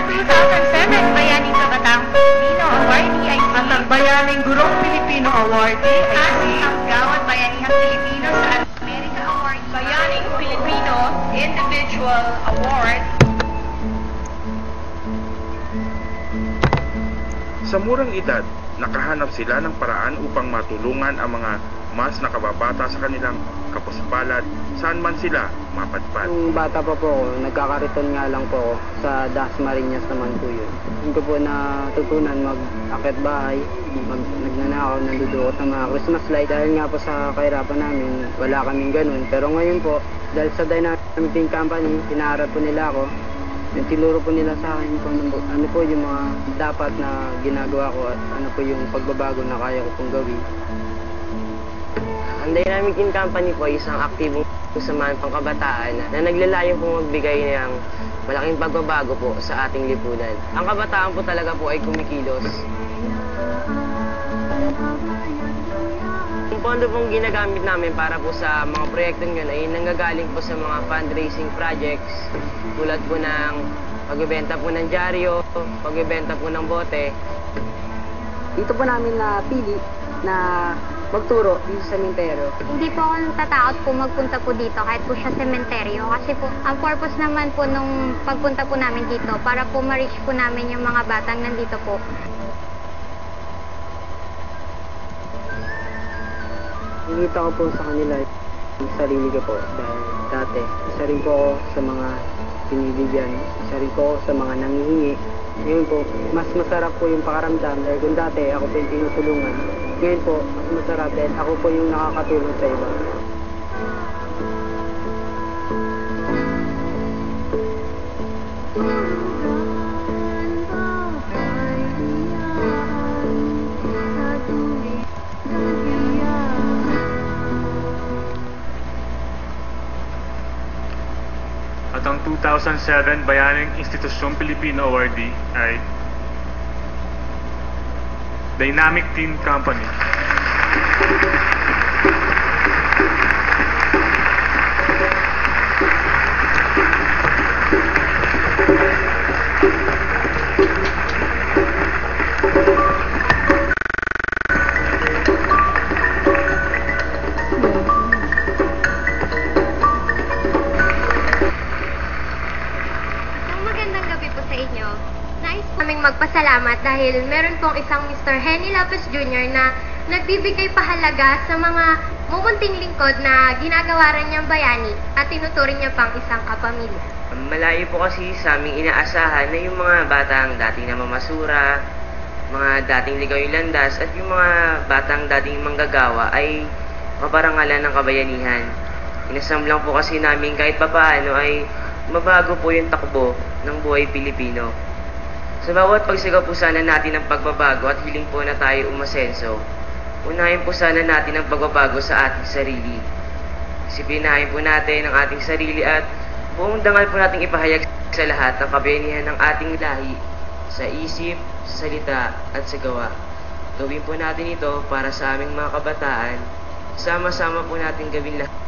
2007 Bayaning Kabataang Pilipino Awardee ay At ang Bayaning Gurong Pilipino Awardee ay at si ang Gawad Bayanihang Pilipino sa America Award. Bayaning Filipino Individual Award. Sa murang edad, nakahanap sila ng paraan upang matulungan ang mga mas nakababata sa kanilang kapuspalad saan man sila mapadpad. Nung bata pa po ako, nagkakariton nga lang po ako sa Dasmariñas naman po yun. Hindi ko po natutunan mag-akit bahay, nagnanakaw, nandudukot ng mga Christmas light. Dahil nga po sa kahirapan namin, wala kaming ganun. Pero ngayon po, dahil sa Dynamic Team Company, pinaharap po nila ako. Tinuro po nila sa akin kung ano po yung mga dapat na ginagawa ko at ano po yung pagbabago na kaya ko pong gawin. Ang Dynamic Team Company po ay isang aktibong samahan pangkabataan na naglalayong pong magbigay ng malaking pagbabago po sa ating lipunan. Ang kabataan po talaga po ay kumikilos. Yung pondo pong ginagamit namin para po sa mga proyektong yun ay nanggagaling po sa mga fundraising projects tulad po ng pagbebenta po ng dyaryo, pagbebenta po ng bote. Dito po namin napili na magturo dito sa sementeryo. Hindi po ako natatakot po magpunta po dito kahit po siya sementeryo. Kasi po, ang purpose naman po nung pagpunta po namin dito para po ma-reach po namin yung mga batang nandito po. Nakita ko po sa kanila yung sarili ko po dahil dati isa rin po ako sa mga pinibigyan, isa rin po ako sa mga nangihingi. Ngayon po, mas masarap po yung pakaramdam dahil kung dati ako po yung tinutulungan. Ngayon po, mas masarap dahil ako po yung nakakatulong sa iba. At ang 2007 Bayaning Institusyong Pilipino Awardee ay Dynamic Team Company. Magandang gabi po sa inyo. Nais kaming magpasalamat dahil meron pong isang Mr. Henny Lopez Jr. na nagbibigay pahalaga sa mga mumunting lingkod na ginagawa rin niyang bayani at tinuturing niya pang isang kapamilya. Malayo po kasi sa aming inaasahan na yung mga batang dating namamasura, mga dating ligaw yung landas, at yung mga batang dating manggagawa ay maparangalan ng kabayanihan. Inasam lang po kasi namin kahit papaano ay mabago po yung takbo ng buhay Pilipino. Sa bawat pagsagaw po sana natin ng pagbabago at hiling po na tayo umasenso, unahin po sana natin ang pagbabago sa ating sarili. Disipinahin po natin ang ating sarili at buong dangal po nating ipahayag sa lahat ang kabayanihan ng ating lahi sa isip, sa salita at sa gawa. Gawin po natin ito para sa aming mga kabataan. Sama-sama po natin gawin lahat